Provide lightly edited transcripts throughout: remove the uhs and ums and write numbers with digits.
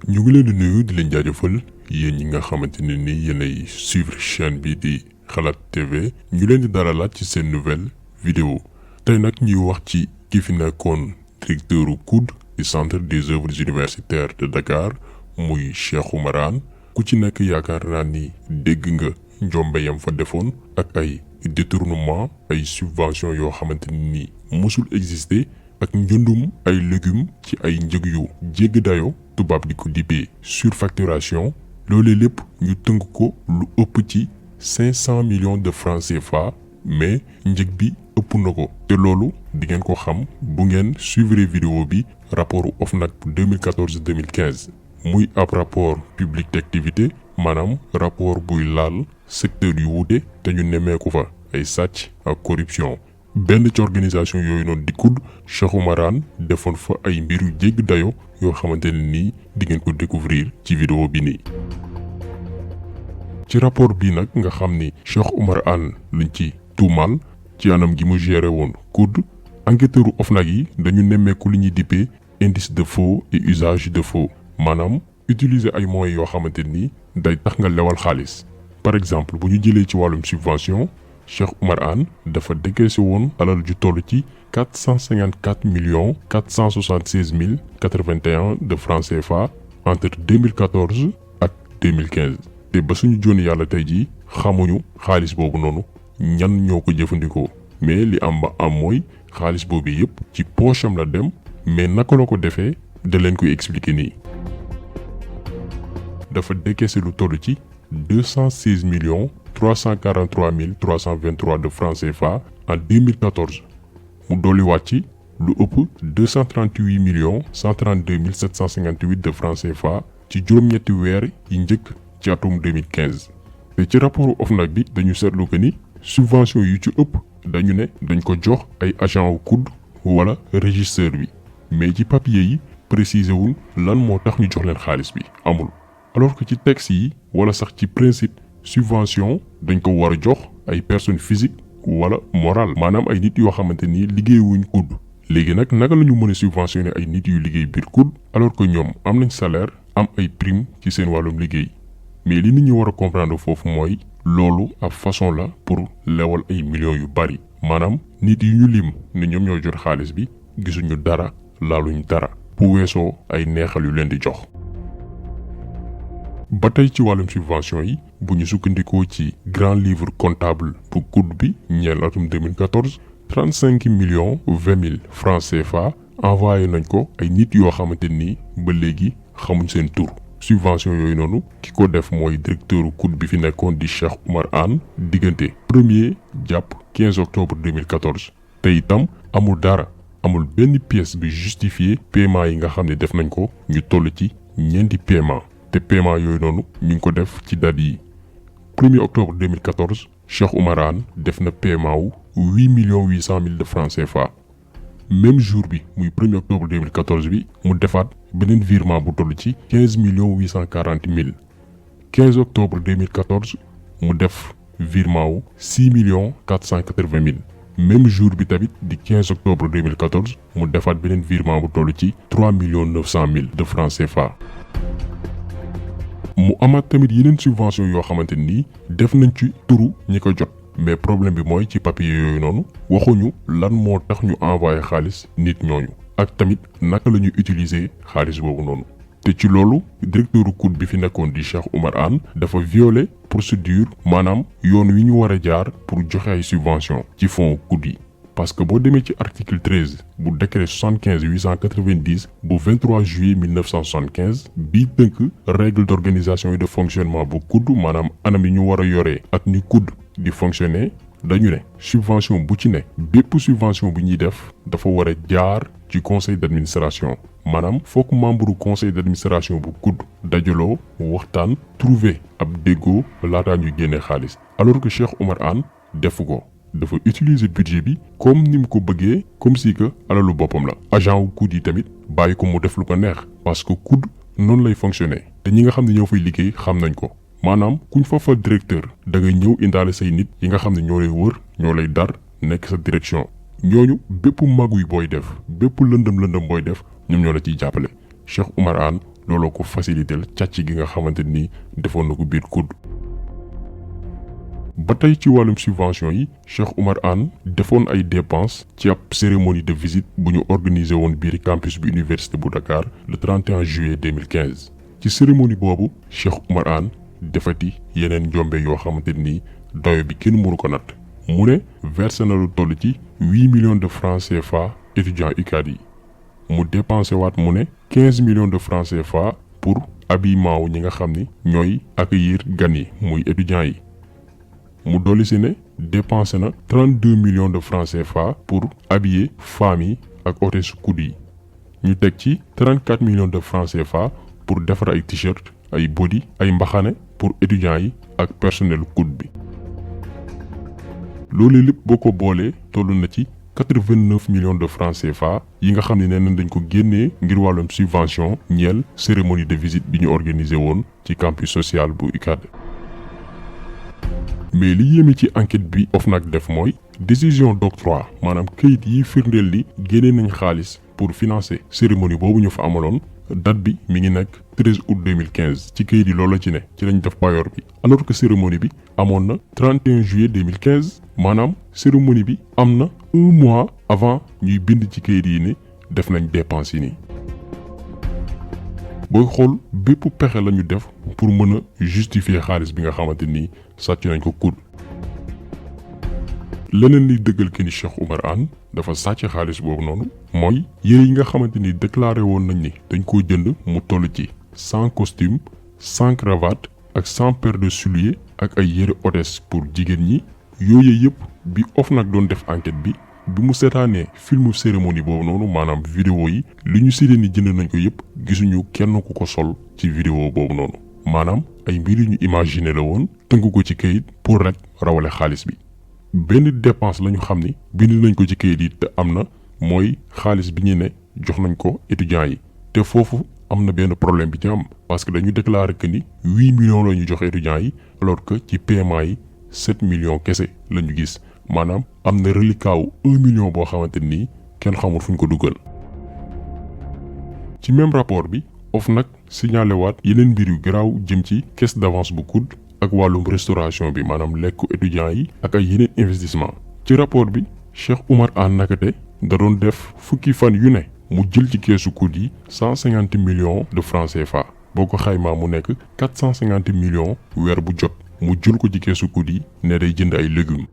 ñu ngi leen di nuyu di leen jaajëfal yéen ñi nga xamante ne ni yéenay suivre chaîne bi di Xalaat TV ñu leen di dalalaat ci seen nouvelle vidéo tey nag ñuy wax ci ki fi nekkoon directeuru COUD du centre des œuvres universitaires de Dakar muy Cheikh Oumar Anne ku ci nekk yaakaar naa ni dégg nga njombe yam fa defoon ak ay détournement ay subvention yoo xamante ni musul exister ak njëndum ay légumes ci ay njëg yu jégg dayo tubaab di ko dippee surfacturation loolee lépp ñu tënk ko lu ëpp ci 500 millions de francs CFA mais njëg bi ëpp na ko te loolu di ngeen ko xam bu ngeen suivre vidéo bi rapport OFNAC 2014-2015 muy ab rapport public d'activité maanaam rapport buy laal secteur yu wuute te ñu nemmeeku fa ay sàcc ak corruption benn ci organisation yooyu noonu di COUD Cheikh Oumar Anne defoon fa ay mbir yu jégg dayo yoo xamante ne nii di ngeen ko découvrir ci vidéo bi nii ci rapport bi nag nga xam ni Cheikh Oumar Anne luñ ci tuumal ci anam gi mu géré woon COUD enquêteuru OFNAC yi dañu nemmeeku li ñuy dippee indice de faux et usage de faux maanaam utiliser ay moyens yoo xamante ni day tax nga lewal xaalis par exemple bu ñu jëlee ci wàllum subvention Cheikh Oumar Anne dafa décaissé woon alal ju toll ci 454 millions 476 mille 81 de francs CFA entre 2014 ak 2015 te ba suñu jooni yàlla tey jii xamuñu xaalis boobu noonu ñan ñoo ko jëfandikoo mais li am ba am mooy xaalis boobu yépp ci poche am la dem mais naka la ko defee da leen koy expliquer nii dafa décaissé lu toll ci 216 millions 343 mille 323 de francs CFA en 2014 mu dolliwaat ci lu ëpp 238 millions 132 mille 758 de francs CFA ci juróom-ñetti weer yi njëkk ci atum 2015 te ci rapport OFNAC bi dañu seetlu que ni subvention yu ci ëpp dañu ne dañ ko jox ay agent wu COUD wala régisseur bi mais ci papier yi préciser wul lan moo tax ñu jox leen xaalis bi amul alors que ci texte yi wala sax ci principe subvention dañ ko war a jox ay personnes physiques wala morales maanaam ay nit yoo xamante ni liggéeyuñ COUD léegi nag naka la ñu mën a subventionner ay nit yu liggéey biir COUD alors que ñoom am nañ salaire am ay prime ci seen wàllum liggéey mais li nit ñi war a comprendre foofu mooy loolu ab façon la pour lewal ay millions yu bari maanaam nit yi ñu lim ne ñoom ñoo jot xaalis bi gisuñu dara laaluñ dara bu weesoo ay neexal yu leen di jox. ba tey ci wàllum subvention yi bu ñu sukkandikoo ci grand livre comptable bu COUD bi ñeel atum 2014 35 millions 20 mille francs CFA envoyé nañ ko ay nit yoo xamante ni ba léegi xamuñ seen tur subvention yooyu noonu ki ko def mooy directeur COUD bi fi nekkoon di Cheikh Oumar Anne diggante 1er jàpp 15 octobre 2014 te itam amul benn pièce bi justifié paiement yi nga xam ne def nañ ko ñu toll ci ñeenti paiement te paiement yooyu noonu ñu ngi ko def ci date yi 1er octobre 2014 Cheikh Oumar Anne def na paiement wu 8 millions 800 mille de francs CFA même jour bi muy 1er octobre 2014 bi mu defaat beneen virement bu toll ci 15 millions 840 mille 15 octobre 2014 mu def virement wu 6 millions 480 mille même jour bi tamit di 15 octobre 2014 mu defaat beneen virement bu toll ci 3 millions 900 mille de francs CFA. mu amaat tamit yeneen subvention yoo xamante ni def nañ ci turu ñi ko jot mais problème bi mooy ci papier yooyu noonu waxuñu lan moo tax ñu envoyé xaalis nit ñooñu ak tamit naka la ñuy utiliser xaalis boobu noonu te ci loolu directeuru COUD bi fi nekkoon di Cheikh Oumar Anne dafa violer procédure maanaam yoon wi ñu war a jaar pour joxe ay subvention ci fonds COUD yi parce que boo demee ci article 13 bu décret 75 890 bu 23 juillet 1975 bii tënk règle d'organisation et de fonctionnement bu COUD maanaam anam yi ñu war a yoree ak ni COUD di fonctionner dañu ne subvention bu ci ne bépp subvention bu ñuy def dafa war a jaar ci conseil d'administration maanaam fokk membre conseil d'administration bu COUD dajaloo waxtaan trouver ab déggoo laataa ñu génnee xaalis alors que Cheikh Oumar Anne defu ko dafa utiliser budget bi comme ni mu ko bëggee comme si que alalu boppam la agent wu COUD yi tamit bàyyi ko mu def lu ko neex parce que COUD noonu lay fonctionner te ñi nga xam ne ñoo fay liggéey xam nañ ko maanaam kuñ fa fa directeur da ngay ñëw indaale say nit yi nga xam ne ñoo lay wër ñoo lay dar nekk sa direction ñooñu bépp maguy booy def bépp lëndëm booy def ñoom ñoo la ciy jàppale Cheikh Oumar Anne looloo ko facilitel càcc gi nga xamante ni defoon na ko biir COUD. ba tey ci wàllum subvention yi Cheikh Oumar Anne defoon ay dépenses ci ab cérémonie de visite bu ñu organisé woon biir campus bu université bu Dakar le 31 juillet 2015 ci cérémonie boobu Cheikh Oumar Anne defati yeneen njombe yoo xamante ni dayo bi kenn mënu ko natt mu ne versé na lu toll ci 8 millions de francs CFA étudiants UCAD yi mu dépensé waat mu ne 15 millions de francs CFA pour habillement wu ñi nga xam ni ñooy accueillir gan yi muy étudiants yi mu dolli si ne dépensé na 32 millions de francs CFA pour habiller femmes yi ak hôtesse COUD yi ñu teg ci 34 millions de francs CFA pour defar ay t-shirt ay body ay mbaxane pour étudiants yi ak personnel COUD bi loolu lépp boo ko boolee toll na ci 89 millions de francs CFA yi nga xam ne nee nañ dañ ko génnee ngir wàllum subvention ñeel cérémonie de visite bi ñu organisé woon ci campus social bu UCAD. mais li yéeme ci enquête bi OFNAC def mooy décision d'octroi maanaam këyit yi firndeel li génnee nañ xaalis pour financer cérémonie boobu ñu fa amaloon date bi mi ngi nekk 13 août 2015 ci këyit yi loolu la ci ne ci lañ def payoor bi alors que cérémonie bi amoon na 31 juillet 2015 maanaam cérémonie bi am na un mois avant ñuy bind ci këyit yi ne def nañ dépense yi nii booy xool bépp pexe la ñu def pour mën a justifier xaalis bi nga xamante ni sàcc nañ ko COUD. leneen liy dëggal que ni Cheikh Oumar Anne dafa sàcc xaalis boobu noonu mooy yére yi nga xamante ni déclaré woon nañ ni dañ koo jënd mu toll ci 100 costumes 100 cravates ak 100 paires de souliers ak ay yére hôtesse pour jigéen ñi yooyu yëpp bi OFNAC doon def enquête bi mu seetaanee filmu cérémonie boobu noonu maanaam vidéo yi li ñu séddee ni jënd nañ ko yëpp gisuñu kenn ku ko sol ci vidéo boobu noonu maanaam ay mbir yu ñu imaginer la woon tënk ko ci kayit pour rek rawale xaalis bi. benn dépense la ñu xam ni bind nañ ko ci kayit yi te am na mooy xaalis bi ñu ne jox nañ ko étudiants yi te foofu am na benn problème bi ci am parce que dañu déclarer que ni 8 millions la ñu jox étudiants yi alors que ci paiement yi 7 millions kese la ñu gis maanaam am na reliquat wu 1 million boo xamante ni kenn xamul fu ñu ko dugal. ci même rapport bi OFNAC signalé waat yeneen mbir yu garaaw jëm ci caisse d'avance bu COUD ak wàllum restauration bi maanaam lekku étudiants yi ak ay yeneen investissement ci rapport bi Cheikh Oumar Anne nakate da doon def fukki fan yu ne mu jël ci keesu COUD yi 150 millions de francs CFA boo ko xaymaa mu nekk 450 millions weer bu jot mu jël ko ci keesu COUD yi ne day jënd ay légumes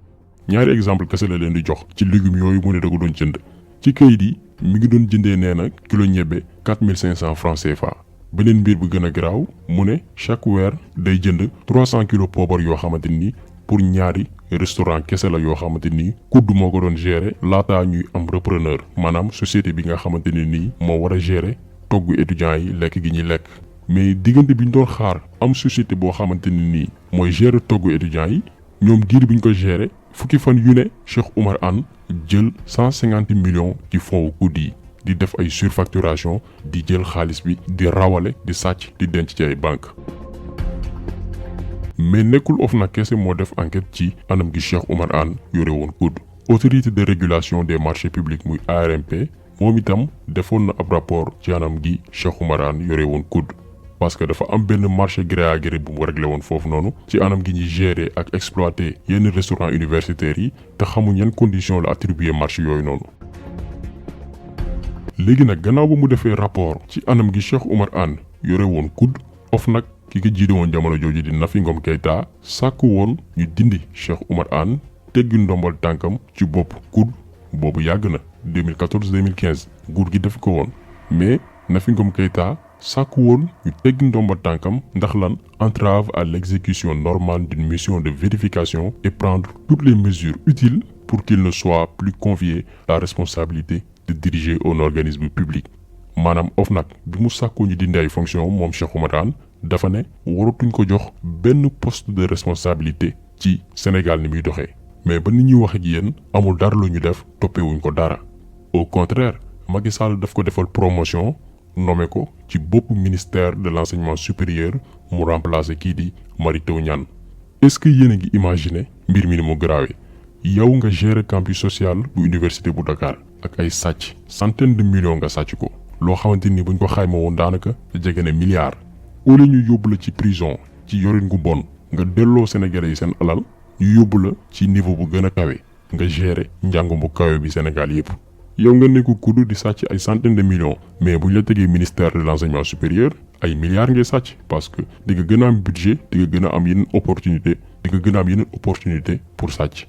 ñaari exemple kese la leen di jox ci légumes yooyu mu ne da ko doon jënd ci kayit yi mi ngi doon jëndee nee na kilo ñebbe 4500 francs CFA. beneen mbir bu gën a garaaw mu ne chaque weer day jënd 300 kilos poobar yoo xamante ni pour ñaari restaurant kese la yoo xamante ni COUD moo ko doon gérer laataa ñuy am repreneur maanaam société bi nga xamante ne nii moo war a gérer togg étudiants yi lekk gi ñuy lekk. mais diggante bi ñu doon xaar am société boo xamante ne nii mooy gérer togg étudiants yi ñoom diir bi ñu ko gérer fukki fan yu ne Cheikh Oumar Anne jël 150 millions ci fonds COUD yi. di def ay surfacturation di jël xaalis bi di rawale di sàcc di denc ci ay banque mais nekkul OFNAC kese moo def enquête ci anam gi Cheikh Oumar Anne yore woon COUD. autorité de régulation des marchés publics muy ARMP moom itam defoon na ab rapport ci anam gi Cheikh Oumar Anne yore woon COUD parce que dafa am benn marché gré à gré bu mu réglé woon foofu noonu ci anam gi ñuy gérer ak exploiter yenn restaurants universitaires yi te xamuñ yan conditions la attribuer marché yooyu noonu. léegi nag gannaaw ba mu defee rapport ci anam gi Cheikh Oumar Anne yore woon COUD OFNAC ki ko jiite woon jamono jooju di Nafi Ngom Keïta sàkk woon ñu dindi Cheikh Oumar Anne teggi ndombal tànkam ci bopp COUD boobu yàgg na 2014 2015 nguur gi def ko woon mais Nafi Ngom Keïta sàkk woon ñu teggi ndombal tànkam ndax lan entrave à l'exécution normale d'une mission de vérification et prendre toutes les mesures utiles pour qu'il ne soit plus confié la responsabilité de diriger un organisme public. maanaam OFNAC bi mu sàkkoo ñu dindi ay fonction moom Cheikh Oumar Anne dafa ne waratuñ ko jox benn poste de responsabilité ci Sénégal ni muy doxee mais ba nit ñuy wax ak yéen amul dara lu ñu def toppewuñ ko dara au contraire Macky Sall daf ko defal promotion nommé ko ci bopp ministère de l'enseignement supérieur mu remplacer kii di Mary Teuw Niane. est-ce que yéen a ngi imaginer mbir mi ni mu grave yow nga gérer campus social bu université bu Dakar ak ay sàcc centaine de millions nga sàcc ko loo xamante ni buñ ko xayma woon daanaka jege ne milliard. wala ñu yóbbu la ci prison ci yorin gu bon nga delloo Sénégalais yi seen alal ñu yóbbu la ci niveau bu gën a kawe nga gérer njàng bu kawe bi Sénégal yépp. yow nga nekk kudd di sàcc ay centaines de millions mais buñ la tegee ministère de l'enseignement supérieur ay milliards ngay sàcc parce que di nga gën a am budget di nga gën a am yeneen opportunité pour sàcc.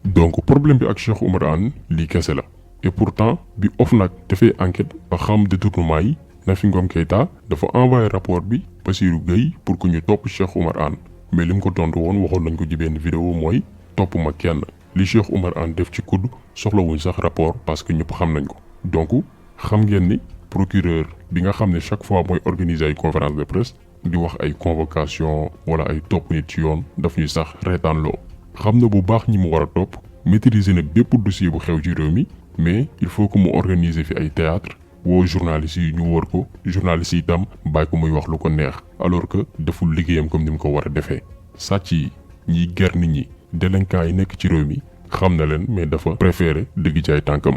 donc problème bi ak Cheikh Oumar Anne lii kese la et pourtant bi OFNAC dafay enquête ba xam détournement yi Nafi Ngom Keïta dafa envoyé rapport bi Bassirou Gueye pour que ñu topp Cheikh Oumar Anne mais li mu ko tontu woon waxoon nañ ko ci benn vidéo mooy topp ma kenn li Cheikh Oumar Anne def ci kudd soxlawuñ sax rapport parce que ñëpp xam nañ ko. donc xam ngeen ni procureur bi nga xam ne chaque fois mooy organiser ay conférence de presse di wax ay convocation wala ay topp nit ci yoon daf ñuy sax reetaanloo xam na bu baax ñi mu war a topp maîtriser na bépp dossier bu xew ci réew mi mais il faut que mu organiser fi ay théâtre woo journalistes yi ñu wër ko journalistes yi itam bàyyi ko muy wax lu ko neex alors que deful liggéeyam comme ni mu ko war a defee. sàcc yi ñiy ger nit ñi délinquants yi nekk ci réew mi xam na leen mais dafa préféré dëgg ci ay tànkam.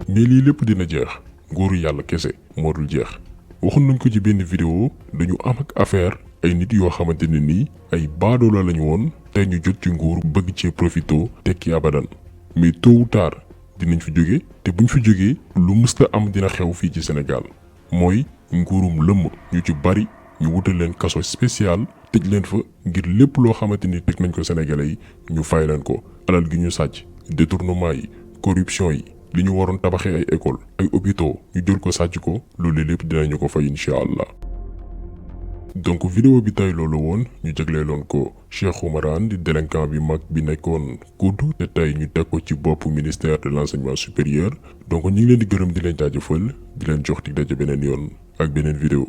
mais lii lépp dina jeex nguuru yàlla kese moo dul jeex waxoon nañ ko ci benn vidéo dañu am ak affaire ay nit yoo xamante ne nii ay baadoola lañu woon tey ñu jot ci nguur bëgg cee profito tekki abadan mais tôt ou tard dinañ fi jóge te buñ fi jógee lu mësta am dina xew fii ci Sénégal mooy nguurum lëmm ñu ci bari ñu wutal leen kaso spécial tëj leen fa ngir lépp loo xamante ni teg nañ ko Sénégalais yi ñu fay leen ko alal gi ñu sàcc détournement yi corruption yi li ñu waroon tabaxee ay école ay hôpitaux ñu jël ko sàcc ko loolu lépp dinañu ko fay incha allah. donc vidéo bi tey loolu woon ñu jagleeloon ko Cheikh Oumar Anne di délinquant bi mag bi nekkoon kudd te tey ñu teg ko ci bopp ministère de l'enseignement supérieur donc ñu ngi leen di gërëm di leen jaajëfal di leen jox dig daje beneen yoon ak beneen vidéo.